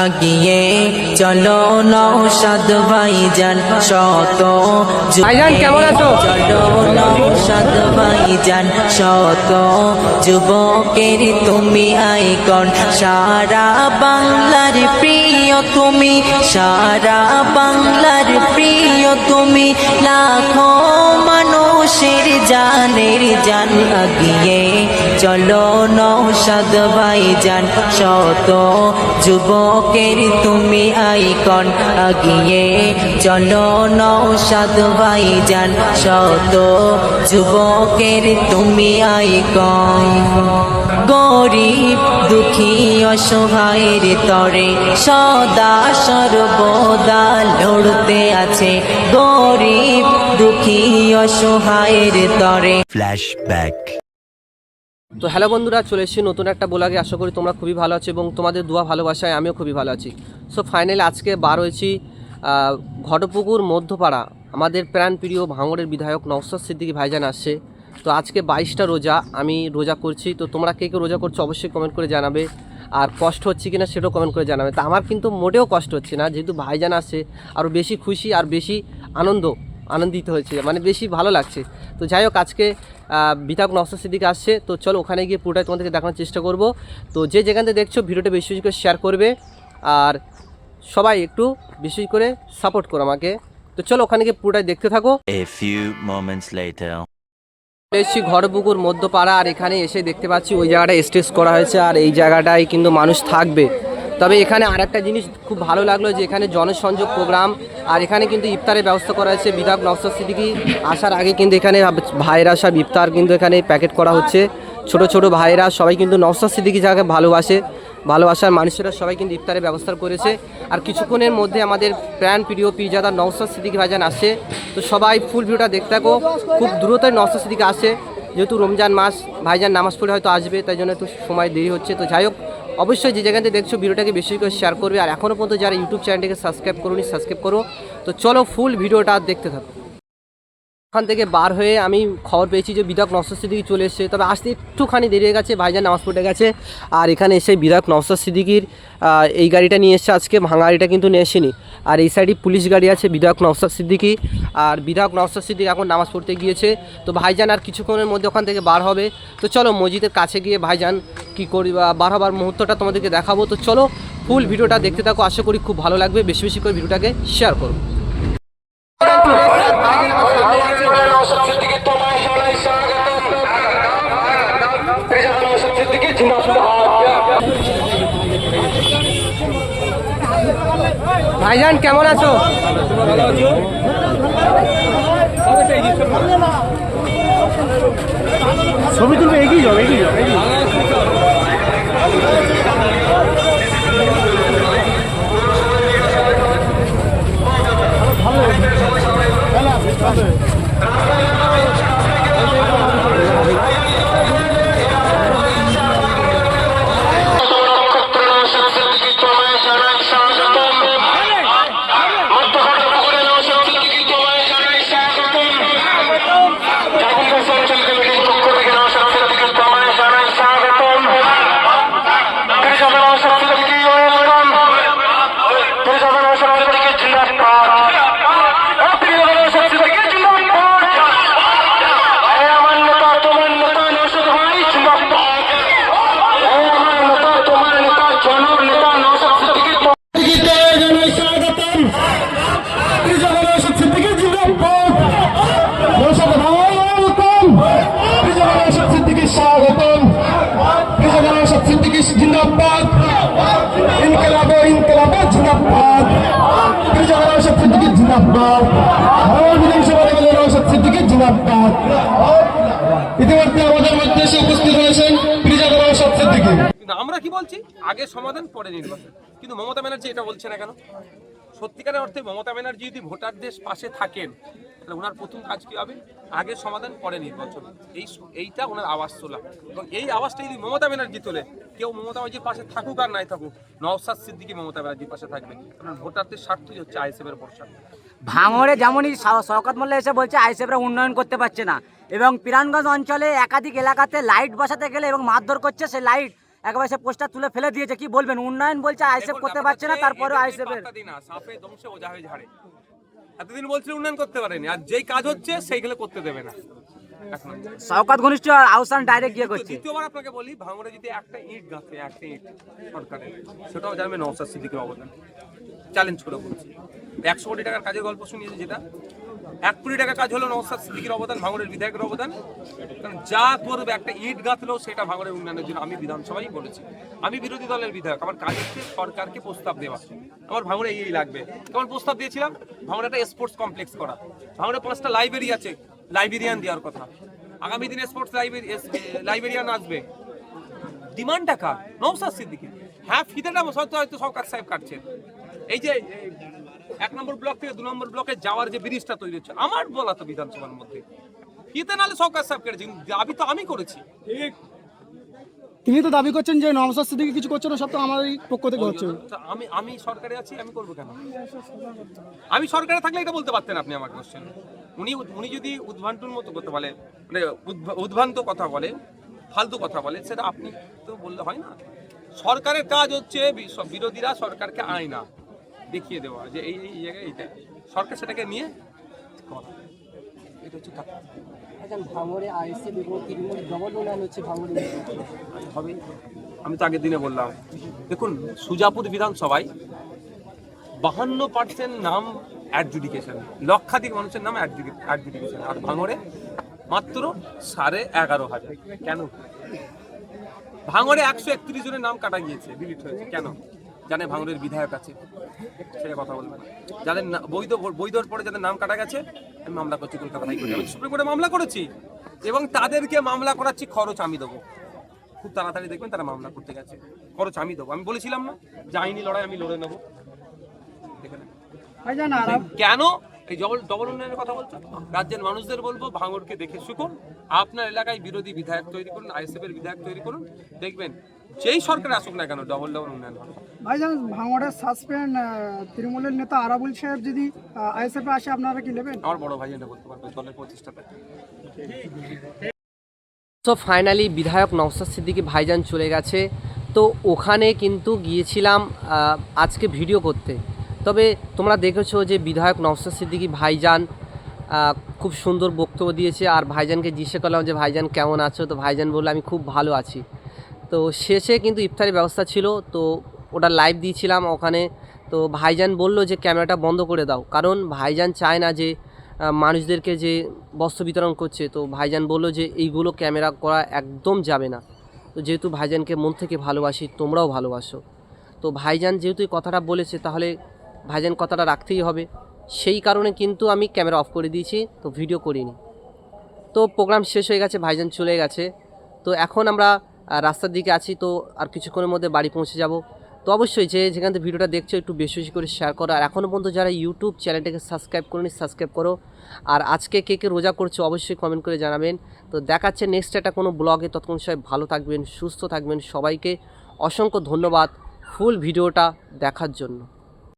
আগিয়ে চলো নওশাদ ভাইজান শত ভাইজান কেমন আছো? চলো নওশাদ ভাইজান শত যুবকের তুমি আইকন, সারা বাংলার প্রিয় তুমি, সারা বাংলার প্রিয় তুমি, লাখো মানুষের জানের জান। আগিয়ে চলো নওশাদ ভাইজান শত যুবকের তুমি আইকন, আগিয়ে চলো নওশাদ ভাইজান শত যুবকের তুমি আইকন। গরিব দুঃখী অসহায়ের তরে সদা সর্বদা লড়তে আছে, গরিব দুঃখী অসহায়ের তরে। ফ্ল্যাশব্যাক। তো হ্যালো বন্ধুরা, চলে এসেছি নতুন একটা ব্লগে। আশা করি তোমরা খুবই ভালো আছো এবং তোমাদের দোয়া ভালোবাসায় আমিও খুবই ভালো আছি। সো ফাইনালি আজকে বার হয়েছি ঘটপুকুর মধ্যপাড়া। আমাদের প্রাণপ্রিয় ভাঙড়ের বিধায়ক নওশাদ সিদ্দিকী ভাইজান আসছে। তো আজকে 22টা রোজা আমি রোজা করছি। তো তোমরা কে কে রোজা করছো অবশ্যই কমেন্ট করে জানাবে, আর কষ্ট হচ্ছে কিনা সেটাও কমেন্ট করে জানাবে। তো আমার কিন্তু মোটেও কষ্ট হচ্ছে না, যেহেতু ভাইজান আসছে আরও বেশি খুশি আর বেশি আনন্দিত হয়েছে, মানে বেশি ভালো লাগছে। তো যাই হোক, আজকে বিধায়ক নওশাদ সিদ্দিকী আসছে। তো চলো ওখানে গিয়ে পুরোটাই তোমাদেরকে দেখানোর চেষ্টা করব। তো যে যেখান থেকে দেখছো ভিডিওটা বেশি বেশি করে শেয়ার করবে, আর সবাই একটু বেশি করে সাপোর্ট করো আমাকে। তো চলো ওখানে গিয়ে পুরোটাই দেখতে থাকো। A few moments later. এসেছি ঘটপুকুর মধ্যপাড়া, আর এখানে এসে দেখতে পাচ্ছি ওই জায়গাটা স্টেজ করা হয়েছে, আর এই জায়গাটায় কিন্তু মানুষ থাকবে। তবে এখানে আরেকটা জিনিস খুব ভালো লাগলো যে এখানে জনসংযোগ প্রোগ্রাম, আর এখানে কিন্তু ইফতারের ব্যবস্থা করা হয়েছে। বিধায়ক নওশাদ সিদ্দিকী আসার আগে কিন্তু এখানে ভাইরা সব ইফতার কিন্তু এখানে প্যাকেট করা হচ্ছে। ছোট ছোট ভাইরা সবাই কিন্তু নওশাদ সিদ্দিকী যাকে ভালোবাসার মানুষেরা সবাই কিন্তু ইফতারের ব্যবস্থা করেছে। আর কিছুক্ষণের মধ্যে আমাদের প্রাণ প্রিয় পীরজাদা নওশাদ সিদ্দিকী ভাইজান আসে। তো সবাই ফুল ভিডিওটা দেখতে থাকো। খুব দ্রুতই নওশাদ সিদ্দিকী আসে, যেহেতু রমজান মাস, ভাইজান নামাজ পড়ে হয়তো আসবে, তাই জন্য একটু সময় দেরি হচ্ছে। তো যাই হোক, অবশ্যই যে জায়গাতে দেখছো ভিডিওটাকে বেশি করে শেয়ার করবে, আর এখনও পর্যন্ত যারা ইউটিউব চ্যানেলটাকে সাবস্ক্রাইব করোনি সাবস্ক্রাইব করো। তো চলো ফুল ভিডিওটা দেখতে থাকো। ওখান থেকে বার হয়ে আমি খবর পেয়েছি যে বিধায়ক নওশাদ সিদ্দিকী চলে এসেছে, তবে আসতে একটুখানি দেরি হয়ে গেছে, ভাইজান নামাজ পড়ে গেছে। আর এখানে এসে বিধায়ক নওশাদ সিদ্দিকীর এই গাড়িটা নিয়ে এসেছে আজকে, ভাঙা গাড়িটা কিন্তু নিয়ে আসেনি। আর এই সাইডে পুলিশ গাড়ি আছে বিধায়ক নওশাদ সিদ্দিকী, আর বিধায়ক নওশাদ সিদ্দিকী এখন নামাজ পড়তে গিয়েছে। তো ভাইজান আর কিছুক্ষণের মধ্যে ওখান থেকে বার হবে। তো চলো মসজিদের কাছে গিয়ে ভাইজান কী করি বা বার হবার মুহূর্তটা তোমাদেরকে দেখাবো। তো চলো ফুল ভিডিওটা দেখতে থাকো, আশা করি খুব ভালো লাগবে। বেশি বেশি করে ভিডিওটাকে শেয়ার করো। ভাইজান কেমন আছো? ছবি তুলবে, এগিয়ে যাও, এগিয়ে যাও, এগিয়ে যাও। জিন্দাবাদ, ইনকলাব ইনকলাব জিন্দাবাদ, নওশাদ সিদ্দিকী জিন্দাবাদ, বিধানসভা গেলে নওশাদ সিদ্দিকী জিন্দাবাদ। ইতিমধ্যে আমাদের মধ্যে এসে উপস্থিত হয়েছেন নওশাদ সিদ্দিকী। কিন্তু আমরা কি বলছি, আগে সমাধান পরে নির্বাচন। কিন্তু মমতা ব্যানার্জি এটা বলছে না কেন? সত্যিকারের অর্থে মমতা ব্যানার্জি যদি ভোটারদের পাশে থাকেন, তাহলে ওনার প্রথম কাজ কি হবে? আগে সমাধান পরে নির্বাচন। এইটা ওনার আওয়াজ তোলা, এবং এই আওয়াজটা যদি মমতা ব্যানার্জি তোলে, কেউ মমতা ব্যানার্জির পাশে থাকুক আর নাই থাকুক, নওশাদ সিদ্দিকী মমতা ব্যানার্জির পাশে থাকবে। কারণ ভোটারদের স্বার্থই হচ্ছে আইএসএফের ভরসা। ভাঙড়ে যেমনই শওকত মোল্লা এসে বলছে আইএসএফরা উন্নয়ন করতে পারছে না, এবং পিরানগঞ্জ অঞ্চলে একাধিক এলাকাতে লাইট বসাতে গেলে এবং মারধর করছে, সেই লাইট একবার সে পোস্টার তুলে ফেলে দিয়েছে, কি বলবেন? উন্নয়ন বলছে আইএসএফ করতে পারছে না, তারপরে আইএসএফের সাপে দংশে ওঝা হয়ে ঝাড়ে। এতদিন বলছিল উন্নয়ন করতে পারেনি, আর যেই কাজ হচ্ছে সেইগুলো করতে দেবে না। শওকত ঘনিষ্ঠ আহসান ডাইরেক্ট গিয়ে করছে। দ্বিতীয়বার আপনাকে বলি, ভাঙড়ে যদি একটা ইট গাঁথে, একটা ইট সরকারের, সেটাও জানবে নওশাদ সিদ্দিকীর অবদান। চ্যালেঞ্জ করে বলছি, 100 কোটি টাকার কাজের গল্প শুনিয়েছে, যেটা 1 কোটি টাকার কাজ হলো নওশাদ সিদ্দিকীর অবদান, ভাঙড়ের বিধায়কের অবদান। কারণ যা করবে, একটা ইট গাঁথলেও সেটা ভাঙড়ের উন্নয়নের জন্য। আমি বিধানসভায় বলেছি, আমি বিরোধী দলের বিধায়ক, আমার কাজ হচ্ছে সরকারকে প্রস্তাব দেওয়া। আমার ভাঙড়ে এই লাগবে, কেমন প্রস্তাব দিয়েছিলাম? ভাঙড়ে একটা স্পোর্টস কমপ্লেক্স করা, ভাঙড়ে 5টা লাইব্রেরি আছে, লাইব্রেরিয়ান দেওয়ার কথা। আগামী দিনে স্পোর্টস লাইব্রেরিয়ান আসবে। ডিমান্ড টাকা নওশাদ সিদ্দিকী। হ্যাঁ, ফিতেটা হয়তো সরকার সাহেব কাটছেন। এই যে 1 নম্বর ব্লক থেকে 2 নম্বর ব্লকে যাওয়ার যে ব্রিজটা তৈরি হচ্ছে, আমার বলা তো বিধানসভার মধ্যে, ফিতে নালে সরকার সাহেব কেটেছেন, দাবি তো আমি করেছি। তিনি তো দাবি করছেন যে নওশাদ সিদ্দিকী কিছু করছে না, সব তো আমারই পক্ষ থেকে হচ্ছে। আমি সরকারে আছি, আমি করবো কেন? আমি সরকারে থাকলে এটা বলতে পারতেন আপনি আমার কোশ্চেন। উনি যদি উদ্ভ্রান্তুর মতো করতে বলে, মানে উদ্ভ্রান্ত কথা বলে, ফালতু কথা বলে, সেটা আপনি তো বললে হয় না। সরকারের কাজ হচ্ছে বিরোধীরা সরকারকে আয়না দেখিয়ে দেওয়া, যে এই এই জায়গায় এইটা, সরকার সেটাকে নিয়ে করা, এটা হচ্ছে কাজ। ভাঙড়ে আইএসএফ এবং তৃণমূল ডবল উন্নয়ন হচ্ছে ভাঙড়ে হবে। আমি তো আগের দিনে বললাম, দেখুন সুজাপুর বিধানসভায় 52% নাম অ্যাডজুডিকেশন, লক্ষাধিক মানুষের নাম অ্যাডজুডিকেশন, আর ভাঙড়ে মাত্র 11,500। কেন? ভাঙড়ে 131 জনের নাম কাটা গিয়েছে, ডিলিট হয়েছে। কেন? জানে ভাঙড়ের বিধায়ক আছে, সেটা কথা বলবেন। যাদের বৈধর পরে যাদের নাম কাটা গেছে, আমি মামলা করছি কলকাতা হাইকোর্টে, আমি সুপ্রিম কোর্টে মামলা করেছি, এবং তাদেরকে মামলা করাচ্ছি, খরচ আমি দেবো। খুব তাড়াতাড়ি দেখবেন তারা মামলা করতে গেছে, খরচ আমি দেবো। আমি বলেছিলাম না যে আইনি লড়াই আমি লড়ে নেবো? কেন এই ডবল উন্নয়নের কথা বলছো? রাজ্যের মানুষদের বলবো, ভাঙড়কে দেখে শিখুন, আপনার এলাকায় বিরোধী বিধায়ক তৈরি করুন, আইএসএফ এর বিধায়ক তৈরি করুন, দেখবেন যেই সরকার আসুক না কেন ডবল উন্নয়ন হবে। ভাইজান, ভাঙড়ের সাসপেন্ড তৃণমূলের নেতা আরাবুল সাহেব যদি আইএসএফ আসে, আপনারা কি নেবেন? আমার বড় ভাই এটা বলতে পারবে, দলের প্রতিষ্ঠাতা। তো ফাইনালি বিধায়ক নওশাদ সিদ্দিকী ভাইজান চলে গেছে। তো ওখানে কিন্তু গিয়েছিলাম আজকে ভিডিও করতে। তবে তোমরা দেখেছো যে বিধায়ক নওশাদ সিদ্দিকী ভাইজান খুব সুন্দর বক্তব্য দিয়েছে। আর ভাইজানকে জিজ্ঞেস করলাম যে ভাইজান কেমন আছো, তো ভাইজান বললো আমি খুব ভালো আছি। তো শেষে কিন্তু ইফতারি ব্যবস্থা ছিল, তো ওটা লাইভ দিয়েছিলাম ওখানে। তো ভাইজান বললো যে ক্যামেরাটা বন্ধ করে দাও, কারণ ভাইজান চায় না যে মানুষদেরকে যে বস্ত্র বিতরণ করছে, তো ভাইজান বললো যে এইগুলো ক্যামেরা করা একদম যাবে না। তো যেহেতু ভাইজানকে মন থেকে ভালোবাসি, তোমরাও ভালোবাসো, তো ভাইজান যেহেতু এই কথাটা বলেছে, তাহলে ভাইজান কথাটা রাখতেই হবে। সেই কারণে কিন্তু আমি ক্যামেরা অফ করে দিয়েছি, তো ভিডিও করিনি। তো প্রোগ্রাম শেষ হয়ে গেছে, ভাইজান চলে গেছে। তো এখন আমরা রাস্তার দিকে আছি, তো আর কিছুক্ষণের মধ্যে বাড়ি পৌঁছে যাব। তো অবশ্যই যেখান থেকে ভিডিওটা দেখছো একটু বেশি বেশি করে শেয়ার করো, আর এখনও পর্যন্ত যারা ইউটিউব চ্যানেলটাকে সাবস্ক্রাইব করোনি সাবস্ক্রাইব করো। আর আজকে কে কে রোজা করছো অবশ্যই কমেন্ট করে জানাবেন। তো দেখাচ্ছে নেক্সট একটা কোনো ব্লগে, ততক্ষণ সবাই ভালো থাকবেন, সুস্থ থাকবেন। সবাইকে অসংখ্য ধন্যবাদ ফুল ভিডিওটা দেখার জন্য।